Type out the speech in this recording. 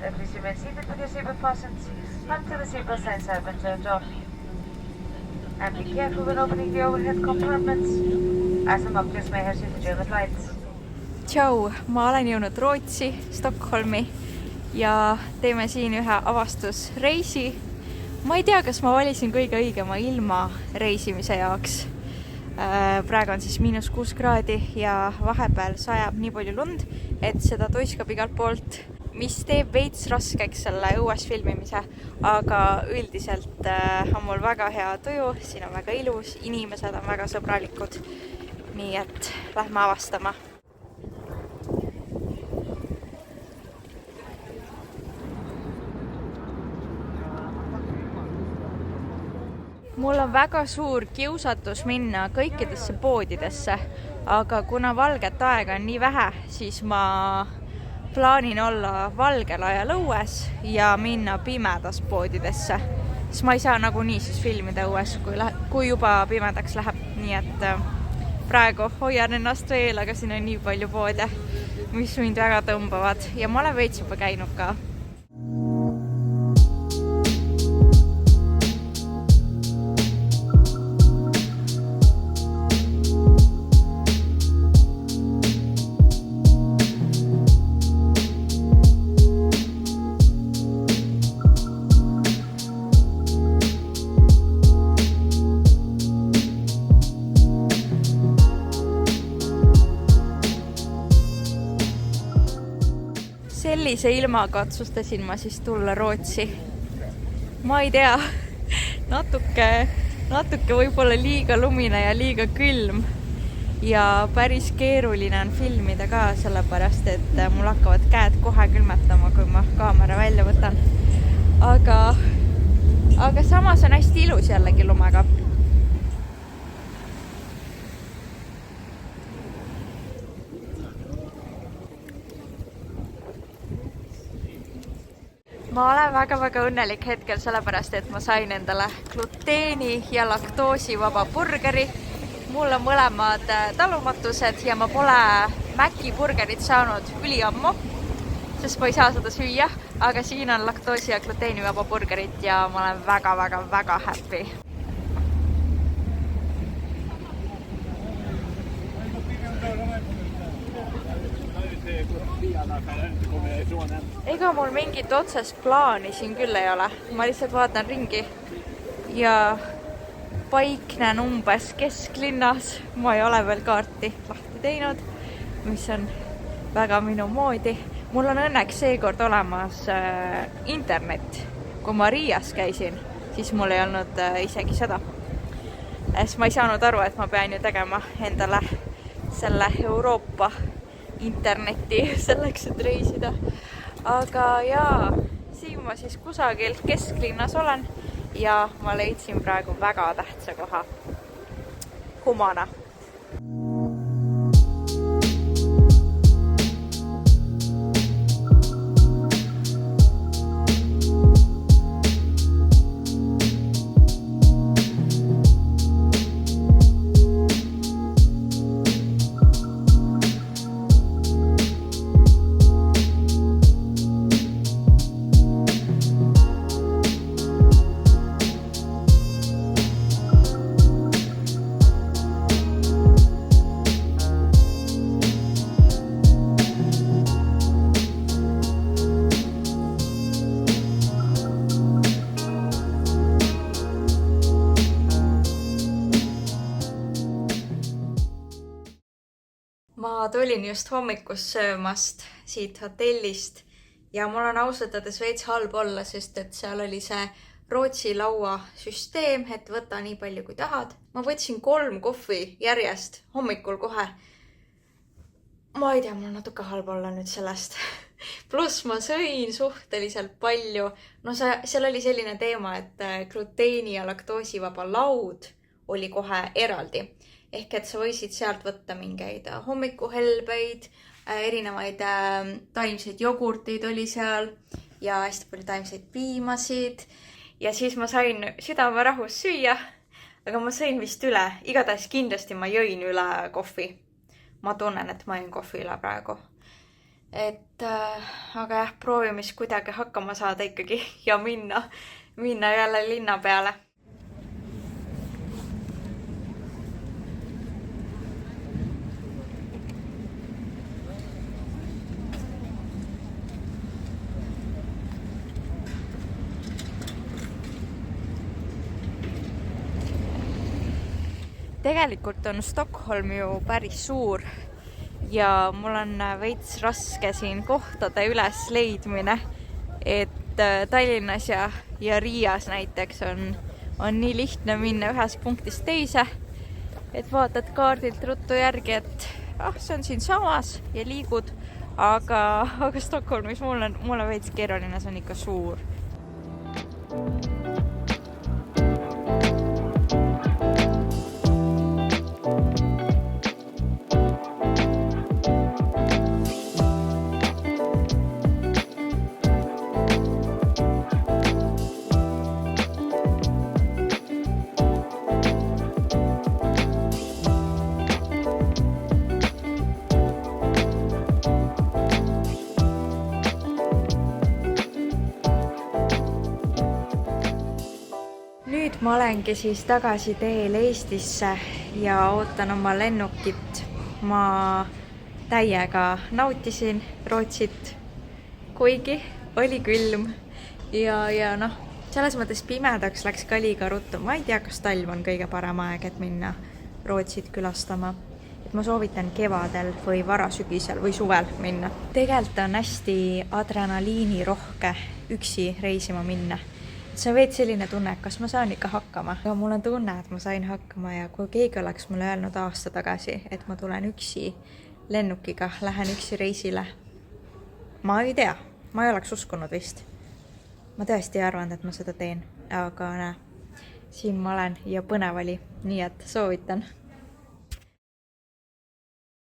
Every is been seated with your seatbelt fastened until the seatbelt signs have been turned off. And be careful when opening the overhead compartments, as some objects may have supergiant lights. Tšau, ma olen jõudnud Rootsi, Stockholmi ja teeme siin ühe avastusreisi. Ma ei tea, kas ma valisin kõige õigema ilma reisimise jaoks. Praegu on siis -6 kraadi ja vahepeal sajab nii palju lund, et seda toiskab igalt poolt, mis teeb veits raskeks selle õues filmimise, aga üldiselt on mul väga hea tuju, siin on väga ilus, inimesed on väga sõbralikud, nii et lähme avastama. Mul on väga suur kiusatus minna kõikidesse poodidesse, aga kuna valget aega on nii vähe, siis ma plaanin olla valgel ajal õues ja minna pimedas poodidesse. Siis ma ei saa nagunii siis filmida õues, kui juba pimedaks läheb. Nii et praegu hoian ennast veel, aga siin on nii palju poode, mis mind väga tõmbavad ja ma olen veits juba käinud ka. Sellise ilmaga otsustasin ma siis tulla Rootsi. Ma ei tea, natuke võib-olla liiga lumine ja liiga külm ja päris keeruline on filmida ka, sellepärast et mul hakkavad käed kohe külmetama, kui ma kaamera välja võtan. Aga samas on hästi ilus jällegi lumega. Ma olen väga õnnelik hetkel sellepärast, et ma sain endale gluteeni ja laktoosivaba burgeri. Mul on mõlemad talumatused ja ma pole Maci burgerit saanud üliammu, sest ma ei saa seda süüa, aga siin on laktoosi ja gluteenivaba burgerit ja ma olen väga happy. Ega mul mingit otsest plaani siin küll ei ole. Ma lihtsalt vaatan ringi ja paiknen umbes kesklinnas. Ma ei ole veel kaarti lahti teinud, mis on väga minu moodi. Mul on õnneks seekord olemas internet. Kui ma Riias käisin, siis mul ei olnud isegi seda. Ma ei saanud aru, et ma pean ju tegema endale selle Euroopa interneti selleks, et reisida. Aga jaa, siin ma siis kusagil kesklinnas olen ja ma leidsin praegu väga tähtsa koha. Humana. Ma tulin just hommikus söömast siit hotellist ja mul on ausatades veits halb olla, sest et seal oli see Rootsi laua süsteem, et võta nii palju kui tahad. Ma võtsin 3 kohvi järjest hommikul kohe. Ma ei tea, mul natuke halb olla nüüd sellest. Pluss ma sõin suhteliselt palju. No seal oli selline teema, et gluteeni ja laktoosivaba laud oli kohe eraldi. Ehk et sa võisid sealt võtta mingeid hommikuhelbeid, erinevaid taimseid jogurteid oli seal ja hästi palju taimseid piimasid. Ja siis ma sain südamerahus süüa, aga ma sõin vist üle. Igatahes kindlasti ma jõin üle kohvi. Ma tunnen, et ma jõin kohvi üle praegu. aga jah, proovime siis kuidagi hakkama saada ikkagi ja minna jälle linna peale. Tegelikult on Stockholm ju päris suur ja mul on veits raske siin kohtade üles leidmine, et Tallinnas ja Riias näiteks on nii lihtne minna ühest punktist teise, et vaatad kaardilt ruttu järgi, et see on siin samas ja liigud, aga Stockholmis mul on veits keeruline, see on ikka suur. Nüüd ma olengi siis tagasi teel Eestisse ja ootan oma lennukit. Ma täiega nautisin Rootsit, kuigi oli külm ja noh, selles mõttes pimedaks läks ka liiga ruttu. Ma ei tea, kas talv on kõige parem aeg, et minna Rootsit külastama. Et ma soovitan kevadel või varasügisel või suvel minna. Tegelikult on hästi adrenaliinirohke üksi reisima minna. See on veits selline tunne, kas ma saan ikka hakkama. Aga mul on tunne, et ma sain hakkama ja kui keegi oleks mulle öelnud aasta tagasi, et ma tulen üksi lennukiga, lähen üksi reisile. Ma ei tea, ma ei oleks uskunud vist. Ma tõesti ei arvanud, et ma seda teen, aga siin ma olen ja põnev oli, nii et soovitan.